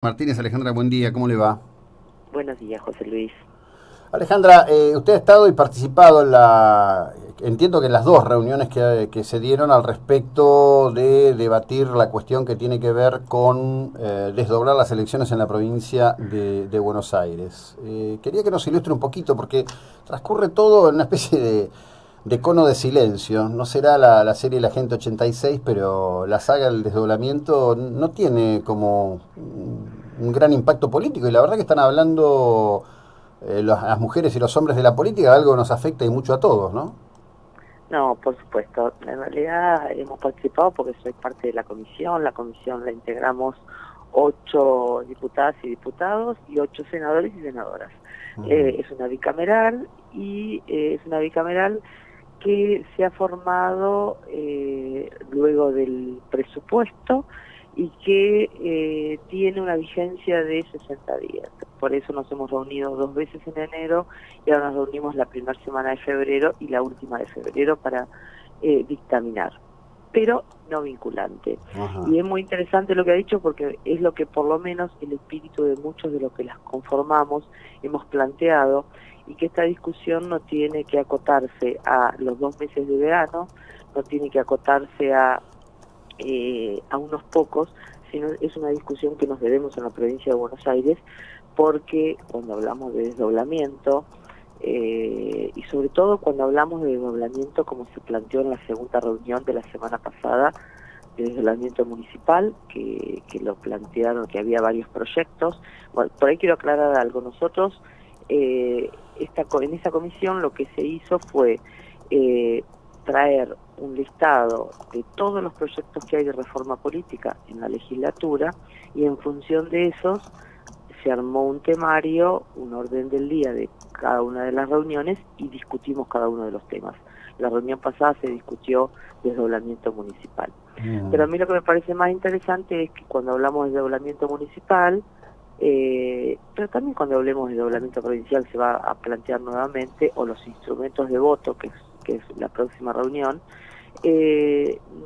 Martínez, Alejandra, buen día, ¿cómo le va? Buenos días, José Luis. Alejandra, usted ha estado y participado en entiendo que en las dos reuniones que se dieron al respecto de debatir la cuestión que tiene que ver con desdoblar las elecciones en la provincia de Buenos Aires. Quería que nos ilustre un poquito porque transcurre todo en una especie de cono de silencio. No será la serie La Gente 86, pero la saga del desdoblamiento no tiene como un gran impacto político y la verdad que están hablando las mujeres y los hombres de la política, algo nos afecta y mucho a todos, ¿no? No, por supuesto. En realidad hemos participado porque soy parte de la comisión. La comisión la integramos 8 diputadas y diputados y 8 senadores y senadoras. Ujú. Es una bicameral y es una bicameral que se ha formado luego del presupuesto y que tiene una vigencia de 60 días. Por eso nos hemos reunido 2 veces en enero y ahora nos reunimos la primera semana de febrero y la última de febrero para dictaminar, pero no vinculante. Ajá. Y es muy interesante lo que ha dicho porque es lo que por lo menos el espíritu de muchos de los que las conformamos hemos planteado, y que esta discusión no tiene que acotarse a los 2 meses de verano, no tiene que acotarse a unos pocos, sino es una discusión que nos debemos en la provincia de Buenos Aires, porque cuando hablamos de desdoblamiento, y sobre todo cuando hablamos de desdoblamiento como se planteó en la segunda reunión de la semana pasada, de desdoblamiento municipal, que lo plantearon, que había varios proyectos. Bueno, por ahí quiero aclarar algo. Nosotros, en esa comisión lo que se hizo fue traer un listado de todos los proyectos que hay de reforma política en la legislatura, y en función de esos se armó un temario, un orden del día de cada una de las reuniones y discutimos cada uno de los temas. La reunión pasada se discutió desdoblamiento municipal. Pero a Mm. mí lo que me parece más interesante es que cuando hablamos de desdoblamiento municipal, pero también cuando hablemos de desdoblamiento provincial se va a plantear nuevamente, o los instrumentos de voto, que es la próxima reunión,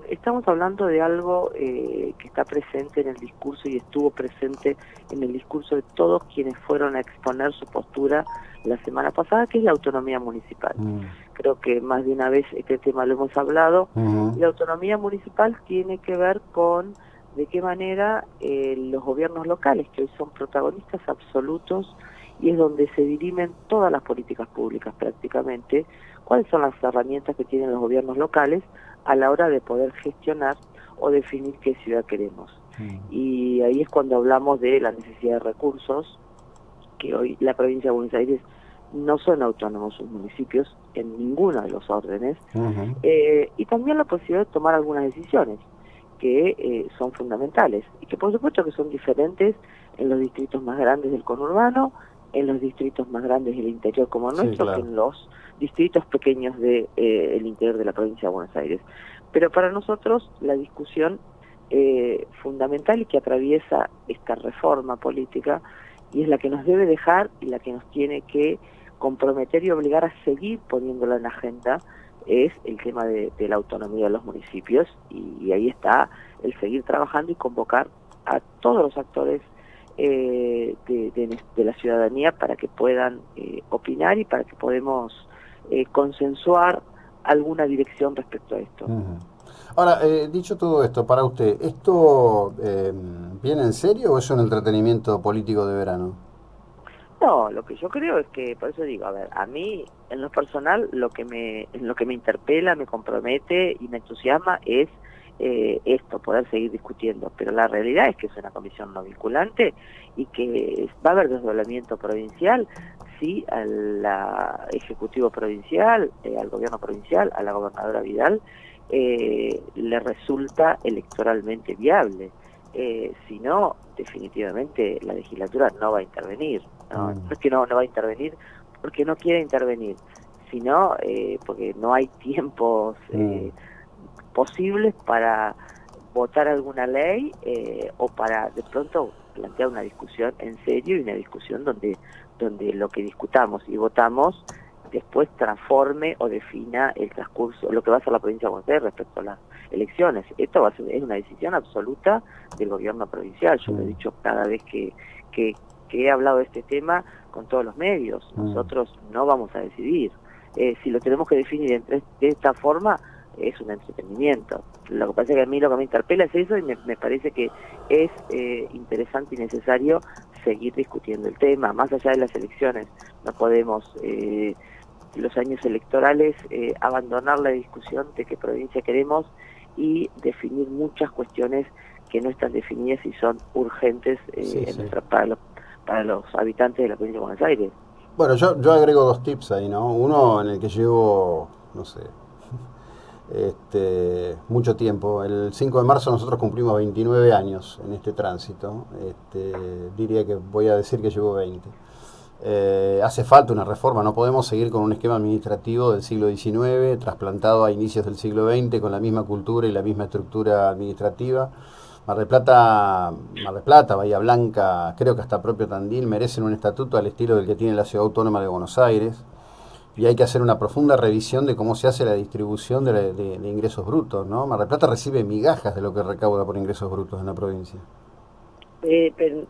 estamos hablando de algo que está presente en el discurso y estuvo presente en el discurso de todos quienes fueron a exponer su postura la semana pasada, que es la autonomía municipal. Mm. Creo que más de una vez este tema lo hemos hablado, Ujú. y la autonomía municipal tiene que ver con de qué manera los gobiernos locales, que hoy son protagonistas absolutos y es donde se dirimen todas las políticas públicas prácticamente, cuáles son las herramientas que tienen los gobiernos locales a la hora de poder gestionar o definir qué ciudad queremos. Mm. Y ahí es cuando hablamos de la necesidad de recursos, que hoy la provincia de Buenos Aires no son autónomos sus municipios en ninguno de los órdenes, Ujú. y también la posibilidad de tomar algunas decisiones que son fundamentales y que por supuesto que son diferentes en los distritos más grandes del conurbano, en los distritos más grandes del interior como el Sí, nuestro, que claro. en los distritos pequeños del el interior de la provincia de Buenos Aires. Pero para nosotros la discusión fundamental y que atraviesa esta reforma política, y es la que nos debe dejar y la que nos tiene que comprometer y obligar a seguir poniéndola en la agenda, es el tema de la autonomía de los municipios, y ahí está el seguir trabajando y convocar a todos los actores de la ciudadanía para que puedan opinar y para que podamos consensuar alguna dirección respecto a esto. Ujú. Ahora, dicho todo esto, para usted, ¿esto viene en serio o es un entretenimiento político de verano? No, lo que yo creo es que, por eso digo, a ver, a mí en lo personal en lo que me interpela, me compromete y me entusiasma es esto, poder seguir discutiendo. Pero la realidad es que es una comisión no vinculante y que va a haber desdoblamiento provincial si al Ejecutivo Provincial, al Gobierno Provincial, a la Gobernadora Vidal le resulta electoralmente viable. Si no, definitivamente la legislatura no va a intervenir. No, no Mm. es que no va a intervenir porque no quiere intervenir, sino porque no hay tiempos Mm. posibles para votar alguna ley o para de pronto plantear una discusión en serio, y una discusión donde lo que discutamos y votamos después transforme o defina el transcurso, lo que va a hacer la provincia de Buenos Aires respecto a las elecciones. Esto va a ser, es una decisión absoluta del gobierno provincial. Yo lo he dicho cada vez que he hablado de este tema con todos los medios. Nosotros no vamos a decidir. Si lo tenemos que definir de esta forma, es un entretenimiento. Lo que pasa es que a mí lo que me interpela es eso, y me parece que es interesante y necesario seguir discutiendo el tema, más allá de las elecciones. No podemos, los años electorales, abandonar la discusión de qué provincia queremos y definir muchas cuestiones que no están definidas y son urgentes para los habitantes de la provincia de Buenos Aires. Bueno, yo agrego 2 tips ahí, ¿no? Uno en el que llevo, no sé, mucho tiempo. El 5 de marzo nosotros cumplimos 29 años en este tránsito. Diría que voy a decir que llevo 20. Hace falta una reforma, no podemos seguir con un esquema administrativo del siglo XIX, trasplantado a inicios del siglo XX, con la misma cultura y la misma estructura administrativa. Mar del Plata, Bahía Blanca, creo que hasta propio Tandil merecen un estatuto al estilo del que tiene la Ciudad Autónoma de Buenos Aires, y hay que hacer una profunda revisión de cómo se hace la distribución de ingresos brutos, ¿no? Mar del Plata recibe migajas de lo que recauda por ingresos brutos en la provincia. Pero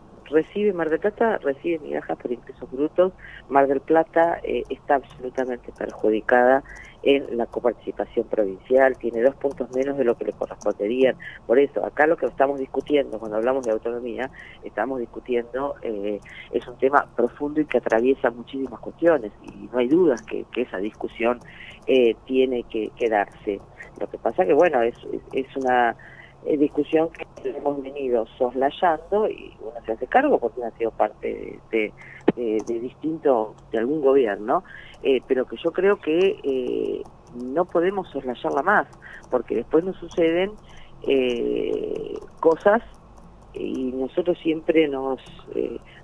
Mar del Plata recibe migajas por ingresos brutos. Mar del Plata está absolutamente perjudicada en la coparticipación provincial, tiene 2 puntos menos de lo que le corresponderían. Por eso, acá lo que estamos discutiendo, cuando hablamos de autonomía, estamos discutiendo, es un tema profundo y que atraviesa muchísimas cuestiones, y no hay dudas que esa discusión tiene que darse. Lo que pasa que, bueno, es una discusión que hemos venido soslayando, y uno se hace cargo porque uno ha sido parte de algún gobierno, pero que yo creo que no podemos soslayarla más, porque después nos suceden cosas, y nosotros siempre nos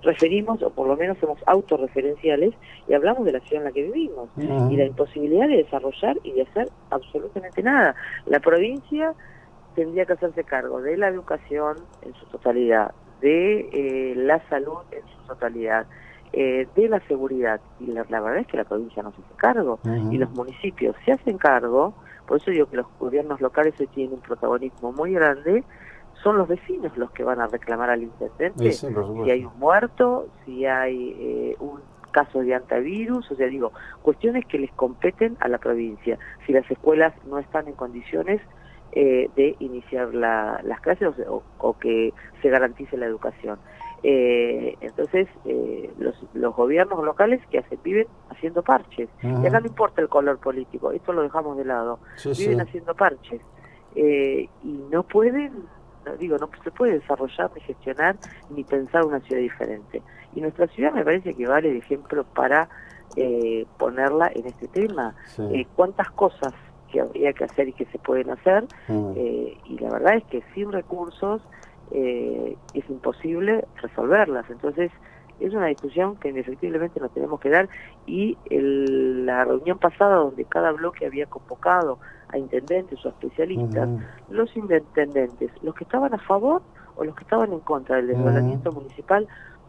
referimos, o por lo menos somos autorreferenciales, y hablamos de la ciudad en la que vivimos, y la imposibilidad de desarrollar y de hacer absolutamente nada. La provincia tendría que hacerse cargo de la educación en su totalidad, de la salud en su totalidad, de la seguridad, y la verdad es que la provincia no se hace cargo, y los municipios se hacen cargo. Por eso digo que los gobiernos locales hoy tienen un protagonismo muy grande. Son los vecinos los que van a reclamar al intendente si hay un muerto, si hay un caso de antivirus, o sea, digo, cuestiones que les competen a la provincia. Si las escuelas no están en condiciones de iniciar las clases, o que se garantice la educación. Entonces, los gobiernos locales que hacen, viven haciendo parches. Y acá no importa el color político, esto lo dejamos de lado. Viven haciendo parches. Y no pueden, no se puede desarrollar, ni gestionar, ni pensar una ciudad diferente. Y nuestra ciudad me parece que vale de ejemplo para ponerla en este tema. ¿Cuántas cosas que habría que hacer y que se pueden hacer? Y la verdad es que sin recursos es imposible resolverlas. Entonces es una discusión que indefectiblemente nos tenemos que dar, y la reunión pasada, donde cada bloque había convocado a intendentes o a especialistas, los intendentes, los que estaban a favor o los que estaban en contra del desdoblamiento municipal,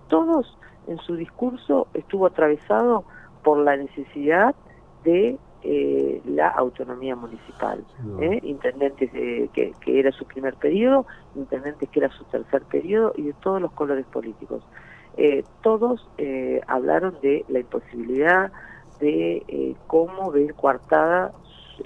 todos en su discurso estuvo atravesado por la necesidad de la autonomía municipal. Intendentes que era su primer periodo, intendentes que era su tercer periodo, y de todos los colores políticos. Todos hablaron de la imposibilidad de cómo ver coartada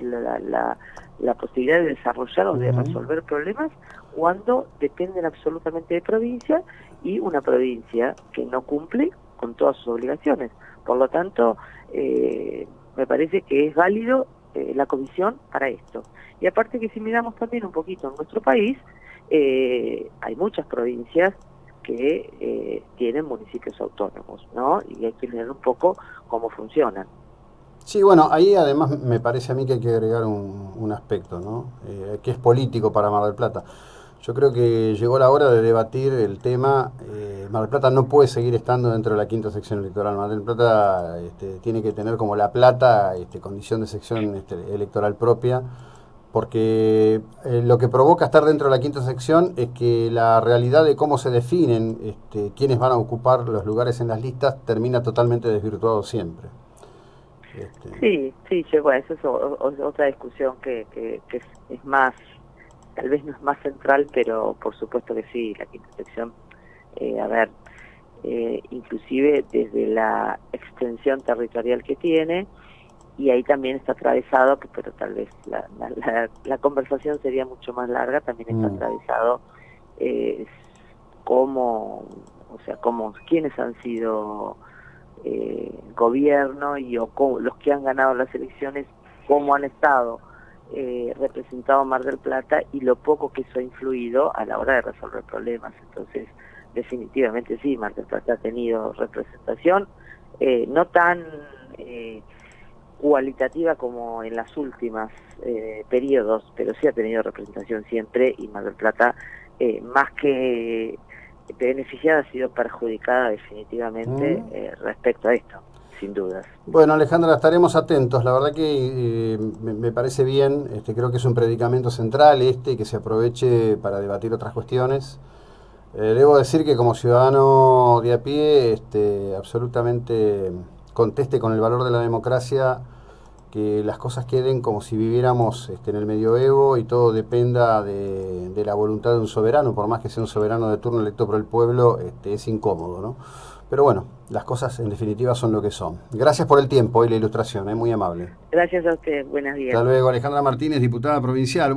la posibilidad de desarrollar o de resolver problemas cuando dependen absolutamente de provincia, y una provincia que no cumple con todas sus obligaciones. Por lo tanto, me parece que es válido la comisión para esto. Y aparte que si miramos también un poquito en nuestro país, hay muchas provincias que tienen municipios autónomos, ¿no? Y hay que ver un poco cómo funcionan. Sí, bueno, ahí además me parece a mí que hay que agregar un aspecto, ¿no? Que es político para Mar del Plata. Yo creo que llegó la hora de debatir el tema. Mar del Plata no puede seguir estando dentro de la quinta sección electoral. Mar del Plata tiene que tener, como La Plata, condición de sección electoral propia, porque lo que provoca estar dentro de la quinta sección es que la realidad de cómo se definen quiénes van a ocupar los lugares en las listas termina totalmente desvirtuado siempre. Sí, sí, bueno, eso es otra discusión que es más, tal vez no es más central, pero por supuesto que sí, la quinta sección, a ver, inclusive desde la extensión territorial que tiene, y ahí también está atravesado, pero tal vez la conversación sería mucho más larga, también está atravesado quiénes han sido gobierno los que han ganado las elecciones, cómo han estado representado Mar del Plata y lo poco que eso ha influido a la hora de resolver problemas. Entonces, definitivamente sí, Mar del Plata ha tenido representación, no tan cualitativa como en las últimas periodos, pero sí ha tenido representación siempre, y Mar del Plata, más que beneficiada, ha sido perjudicada definitivamente respecto a esto, sin dudas. Bueno, Alejandra, estaremos atentos. La verdad que me parece bien, creo que es un predicamento central que se aproveche para debatir otras cuestiones. Debo decir que como ciudadano de a pie, absolutamente conteste con el valor de la democracia, que las cosas queden como si viviéramos en el medioevo y todo dependa de la voluntad de un soberano, por más que sea un soberano de turno electo por el pueblo, es incómodo, ¿no? Pero bueno, las cosas en definitiva son lo que son. Gracias por el tiempo y la ilustración, muy amable. Gracias a usted, buenos días. Hasta luego, Alejandra Martínez, diputada provincial.